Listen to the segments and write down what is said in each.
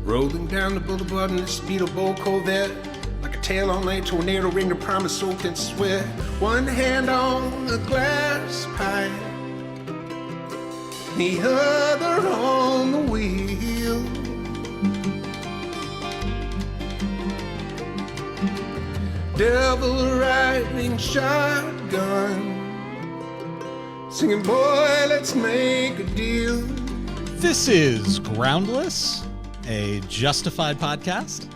Rolling down the boulevard in the speedboat Corvette, like a tail on a tornado ring to promise soaked in sweat. One hand on the glass pipe, the other on the wheel. Devil riding shotgun, singing, boy, let's make a deal. This is Groundless, a Justified podcast.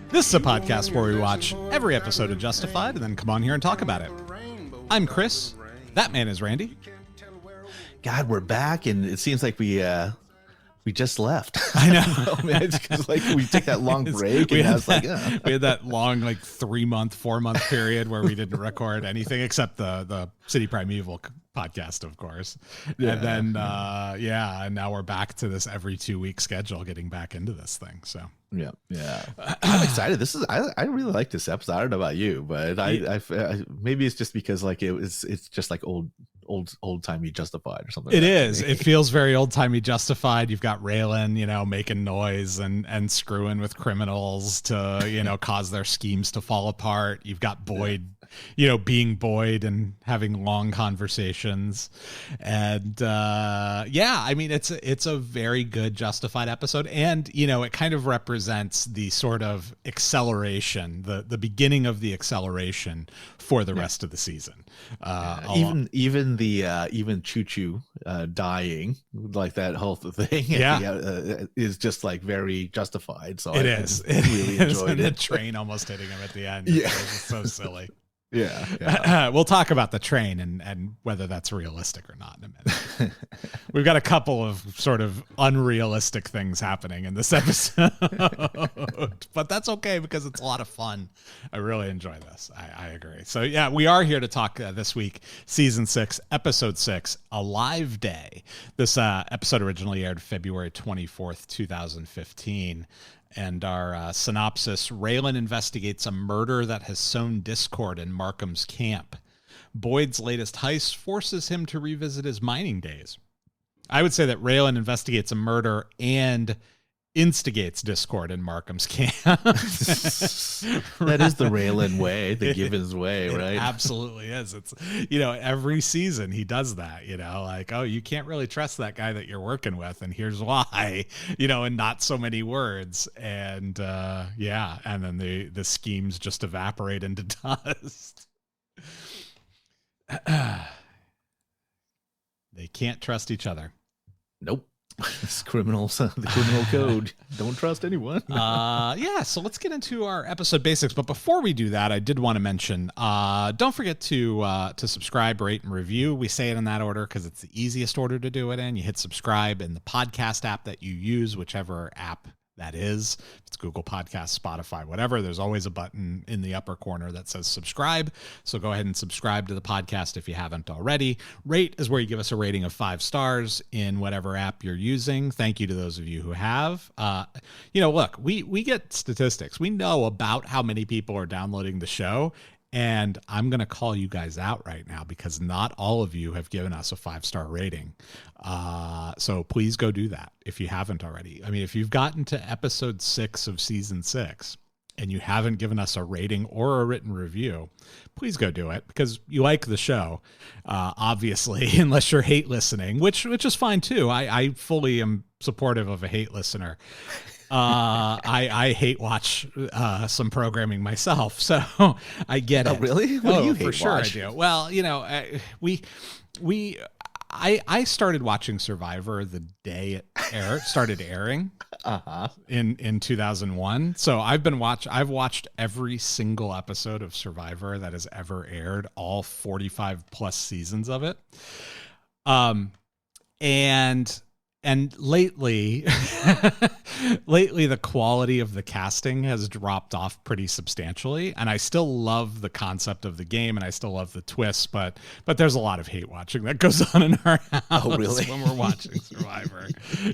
This is a podcast where we watch every episode of Justified and then come on here and talk about it. I'm Chris. That man is Randy. God, we're back, and it seems like we just left. I know. It's because like we took that long break, and I was like, we had that long 4-month period where we didn't record anything except the City Primeval podcast, of course. Yeah. And then and now we're back to this every 2-week schedule, getting back into this thing. So yeah, I'm excited. This is I really like this episode. I don't know about you, but I maybe it's just because like it's just like old timey Justified or something. It is. It feels very old timey Justified. You've got Raylan, making noise and screwing with criminals to, cause their schemes to fall apart. You've got Boyd, being Boyd and having long conversations. And it's a very good Justified episode. And, it kind of represents the sort of acceleration, the beginning of the acceleration for the rest of the season. Even Choo-Choo dying, like that whole thing, is just like very Justified. So it I is. Really enjoyed it. The train almost hitting him at the end. Yeah, it was so silly. Yeah. We'll talk about the train and whether that's realistic or not in a minute. We've got a couple of sort of unrealistic things happening in this episode, but that's okay because it's a lot of fun. I really enjoy this. I agree. So yeah, we are here to talk this week, season 6, episode 6, A Live Day. This episode originally aired February 24th, 2015. And our synopsis: Raylan investigates a murder that has sown discord in Markham's camp. Boyd's latest heist forces him to revisit his mining days. I would say that Raylan investigates a murder and instigates discord in Markham's camp. That is the Raylan way, the Givens way, right? It absolutely is. It's, every season he does that, like, oh, you can't really trust that guy that you're working with, and here's why, in not so many words. And and then the schemes just evaporate into dust. They can't trust each other. Nope. It's criminals, the criminal code. Don't trust anyone. So let's get into our episode basics. But before we do that, I did want to mention, don't forget to subscribe, rate, and review. We say it in that order because it's the easiest order to do it in. You hit subscribe in the podcast app that you use, whichever app that is. If it's Google Podcasts, Spotify, whatever, there's always a button in the upper corner that says subscribe. So go ahead and subscribe to the podcast if you haven't already. Rate is where you give us a rating of 5 stars in whatever app you're using. Thank you to those of you who have. Look, we get statistics. We know about how many people are downloading the show. And I'm going to call you guys out right now because not all of you have given us a 5-star rating. So please go do that if you haven't already. I mean, if you've gotten to episode 6 of season 6 and you haven't given us a rating or a written review, please go do it because you like the show, obviously, unless you're hate listening, which is fine too. I fully am supportive of a hate listener. I hate watch some programming myself, so I get it. Really? What do you hate for sure watch? I do. Well, I started watching Survivor the day it started airing in 2001. So I've watched every single episode of Survivor that has ever aired, all 45 plus seasons of it. And lately, the quality of the casting has dropped off pretty substantially. And I still love the concept of the game and I still love the twists, but there's a lot of hate watching that goes on in our house. Oh, really? When we're watching Survivor.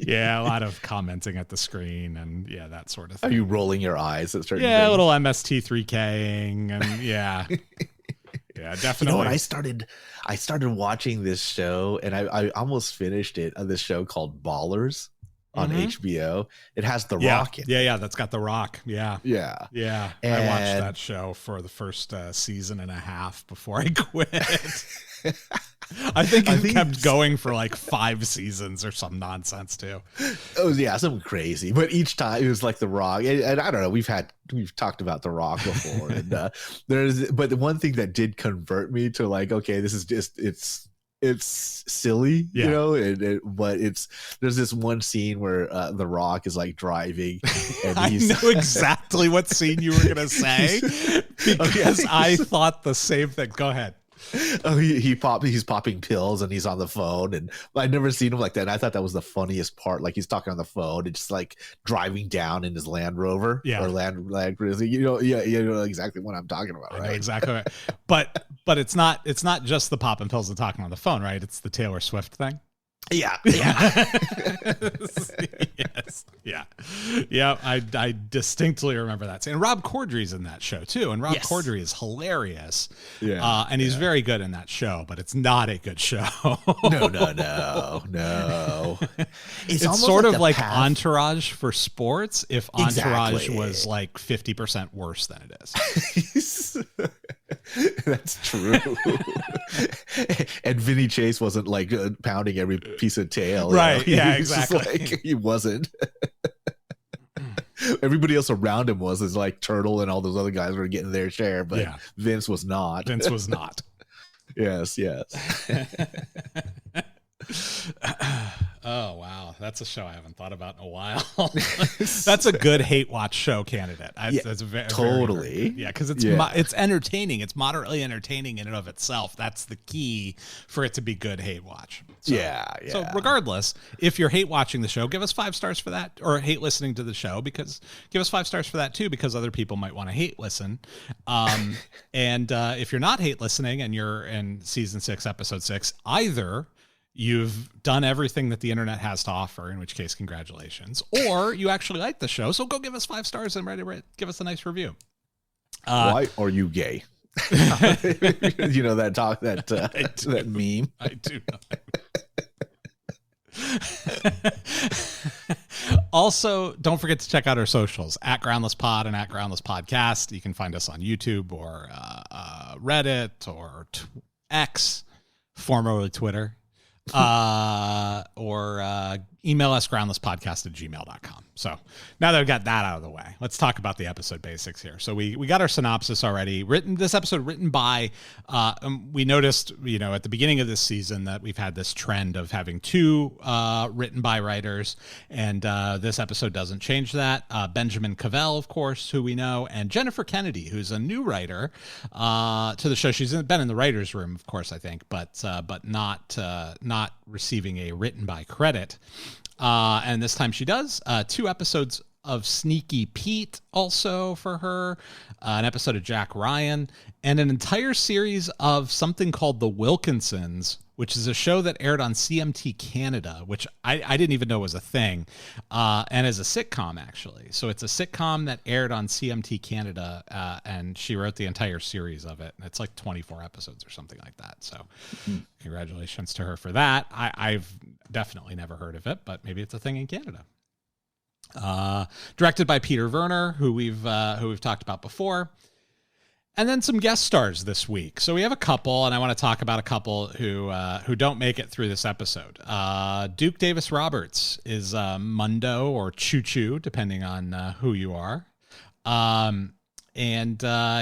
Yeah, a lot of commenting at the screen and that sort of thing. Are you rolling your eyes at certain things? A little MST3King and yeah. Yeah, definitely. You know what? I started watching this show and I almost finished it, this show called Ballers on HBO. It has The Yeah. Rock in it. Yeah. That's got The Rock. Yeah. Yeah. Yeah. I And- watched that show for the first season and a half before I quit. I think it kept going for like 5 seasons or some nonsense too. Oh yeah, something crazy. But each time it was like The Rock, and I don't know. We've talked about The Rock before, and but the one thing that did convert me to like, okay, this is just it's silly, Yeah. you know, but there's this one scene where The Rock is like driving, and I know exactly what scene you were gonna say because I thought the same thing. Go ahead. Oh, he's popping pills and he's on the phone, and I'd never seen him like that. And I thought that was the funniest part. Like he's talking on the phone and just like driving down in his Land Rover or Land Cruiser. You know exactly what I'm talking about, right? I know exactly. Right. But it's not just the popping pills and talking on the phone, right? It's the Taylor Swift thing. Yeah. Yes. Yeah. I distinctly remember that scene. And Rob Corddry's in that show too. And Rob Corddry is hilarious. Yeah. And he's very good in that show, but it's not a good show. No. It's sort of like path. Entourage for sports if Entourage was like 50% worse than it is. That's true. And Vinny Chase wasn't like pounding every piece of tail, right? You know? Yeah, He was just, exactly. like, he wasn't. Everybody else around him was like Turtle and all those other guys were getting their share, but Vince was not. Yes. Oh wow, that's a show I haven't thought about in a while. That's a good hate watch show candidate. That's totally. Because it's entertaining. It's moderately entertaining in and of itself. That's the key for it to be good hate watch. So, So regardless, if you're hate watching the show, give us 5 stars for that, or hate listening to the show, because give us 5 stars for that too, because other people might want to hate listen. And if you're not hate listening and you're in season 6, episode 6, either you've done everything that the internet has to offer, in which case, congratulations, or you actually like the show. So go give us 5 stars and give us a nice review. Why are you gay? You know that meme. I do know. Also, don't forget to check out our socials at Groundless Pod and at Groundless Podcast. You can find us on YouTube or Reddit or X, formerly Twitter. Or email us groundlesspodcast@gmail.com. So now that I've got that out of the way, let's talk about the episode basics here. So we got our synopsis already. This episode written by, we noticed, at the beginning of this season that we've had this trend of having 2 written by writers, and this episode doesn't change that. Benjamin Cavell, of course, who we know, and Jennifer Kennedy, who's a new writer to the show. She's been in the writer's room, of course, I think, but not receiving a written by credit. And this time she does. 2 episodes of Sneaky Pete also for her, an episode of Jack Ryan, and an entire series of something called The Wilkinsons, which is a show that aired on CMT Canada, which I didn't even know was a thing, and is a sitcom, actually. So it's a sitcom that aired on CMT Canada, and she wrote the entire series of it. It's like 24 episodes or something like that. So congratulations to her for that. I've definitely never heard of it, but maybe it's a thing in Canada. Directed by Peter Werner, who we've talked about before. And then some guest stars this week. So we have a couple, and I want to talk about a couple who don't make it through this episode. Duke Davis Roberts is Mundo or Choo-Choo, depending on who you are. And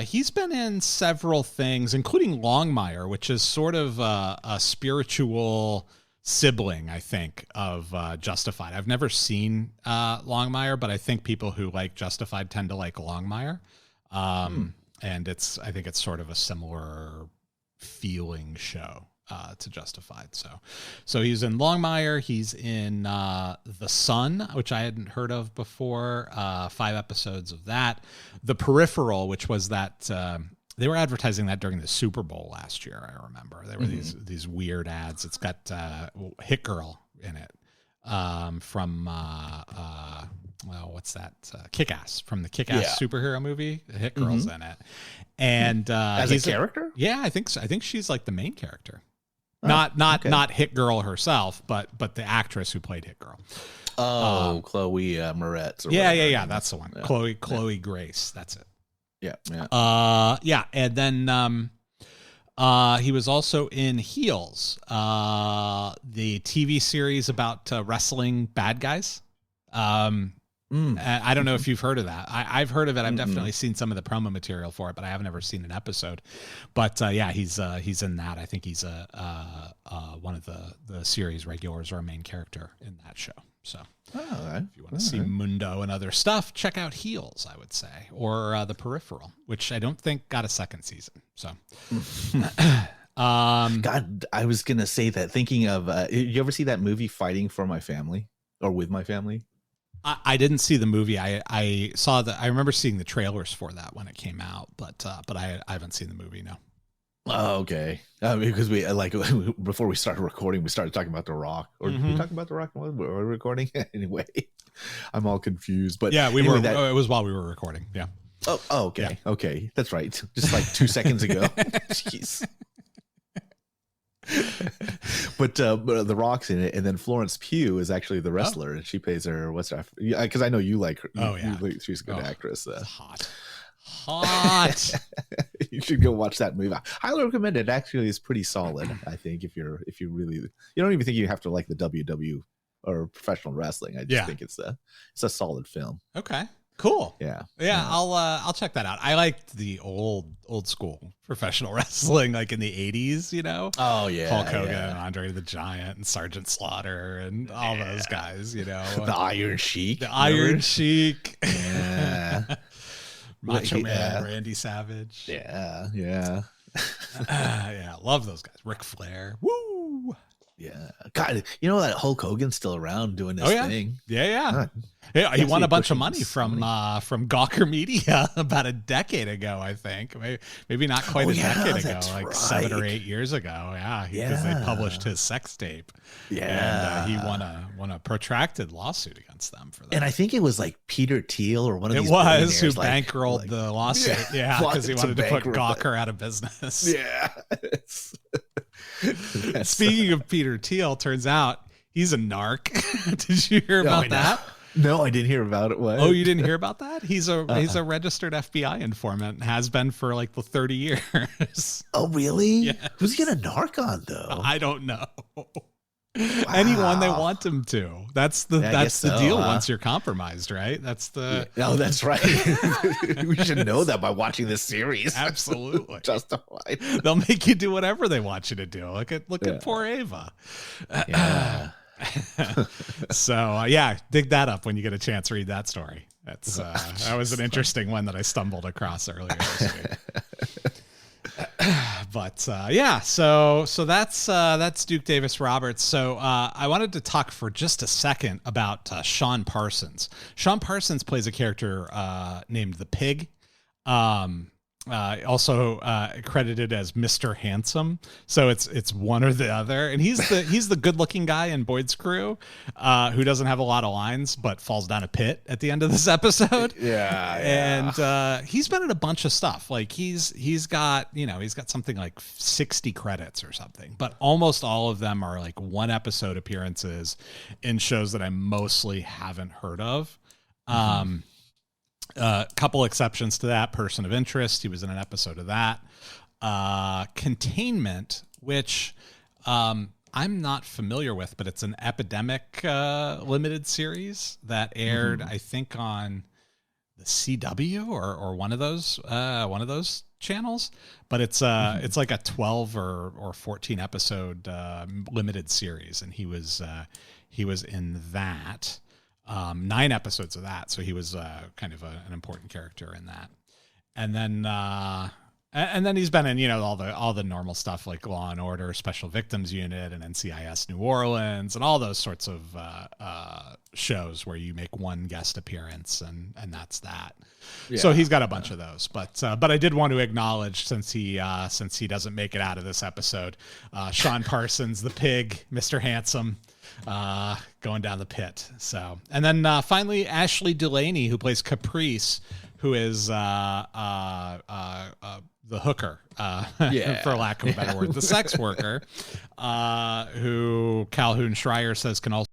he's been in several things, including Longmire, which is sort of a spiritual sibling, I think, of Justified. I've never seen Longmire, but I think people who like Justified tend to like Longmire. And I think it's sort of a similar feeling show to Justified. So he's in Longmire. He's in The Sun, which I hadn't heard of before. 5 episodes of that. The Peripheral, which was that they were advertising that during the Super Bowl last year. I remember there were these weird ads. It's got Hit Girl in it from what's that? Kick-Ass, from the Kick-Ass superhero movie. Hit Girl's in it, and as a character. Yeah, I think so. I think she's like the main character. Not Hit Girl herself, but the actress who played Hit Girl. Chloe Moretz. Yeah. That's the one. Yeah. Chloe Grace. That's it. Yeah. And then he was also in Heels, the TV series about wrestling bad guys. I don't know if you've heard of that. I've heard of it. I've definitely seen some of the promo material for it, but I have never seen an episode. But he's in that. I think he's one of the series regulars or a main character in that show. So if you want to see Mundo and other stuff, check out Heels, I would say, or The Peripheral, which I don't think got a second season. So, God, I was gonna say that. Thinking of, you ever see that movie Fighting for My Family or With My Family? I didn't see the movie. I saw that. I remember seeing the trailers for that when it came out, but I haven't seen the movie. No. Oh, okay. Because we before we started recording, we started talking about The Rock. Or did we talk about The Rock while we were recording? Anyway, I'm all confused. But yeah, we were. It was while we were recording. Yeah. Oh, okay. Yeah. Okay, that's right. Just like 2 seconds ago. Jeez. But The Rock's in it, and then Florence Pugh is actually the wrestler, and she plays her. What's that? Because I know you like her. She's a good actress. Hot. You should go watch that movie. I highly recommend it. Actually, it's pretty solid. I think if you really, you don't even think you have to like the WW or professional wrestling. I just think it's a solid film. Okay. Cool. Yeah. I'll check that out. I liked the old school professional wrestling, like in the 80s, you know? Oh yeah. Hulk Hogan and Andre the Giant and Sergeant Slaughter and all those guys, you know. The Iron Sheik. Iron Sheik. Yeah. Macho Man, Randy Savage. Yeah. Love those guys. Ric Flair. Woo! Yeah. God, you know that Hulk Hogan's still around doing this thing. Yeah. He won a bunch of money from Gawker Media about a decade ago, I think. Maybe not quite a decade ago, like 7 or 8 years ago. Yeah, because they published his sex tape. Yeah, and he won a protracted lawsuit against them for that. And I think it was like Peter Thiel or one of these. It was who bankrolled the lawsuit. Yeah, because he wanted to put Gawker out of business. Yeah. Speaking of Peter Thiel, turns out he's a narc. Did you hear about that? No, I didn't hear about it. What? Oh, you didn't hear about that? He's a registered FBI informant, has been for like the 30 years. Oh, really? Yeah. Who's he gonna narc on though? I don't know. Wow. Anyone they want him to. That's the deal. Once you're compromised, right? That's the. Oh, that's right. We should know that by watching this series. Absolutely justified. They'll make you do whatever they want you to do. Look at poor Ava. Yeah. So dig that up when you get a chance. Read that story. That's that was an interesting one that I stumbled across earlier this week. But so that's Duke Davis Roberts. So I wanted to talk for just a second about Sean Parsons. Sean Parsons plays a character named the Pig. Also credited as Mr. Handsome, so it's one or the other, and he's the good-looking guy in Boyd's Crew, who doesn't have a lot of lines but falls down a pit at the end of this episode. And he's been in a bunch of stuff. Like he's got something like 60 credits or something, but almost all of them are like one episode appearances in shows that I mostly haven't heard of. Couple exceptions to that. Person of Interest, he was in an episode of that. Containment, which I'm not familiar with, but it's an epidemic limited series that aired, I think, on the CW or one of those channels. But it's like a 12 or 14 episode limited series, and he was in that. 9 episodes of that, so he was kind of an important character in that. And then he's been in all the normal stuff like Law and Order, Special Victims Unit, and NCIS New Orleans, and all those sorts of shows where you make one guest appearance and that's that. Yeah. So he's got a bunch of those, but I did want to acknowledge, since he doesn't make it out of this episode, Sean Parsons, the Pig, Mr. Handsome, going down the pit. So, and then finally Ashley Delaney, who plays Caprice, who is the hooker, for lack of a better word, the sex worker, who Calhoun Schreier says can also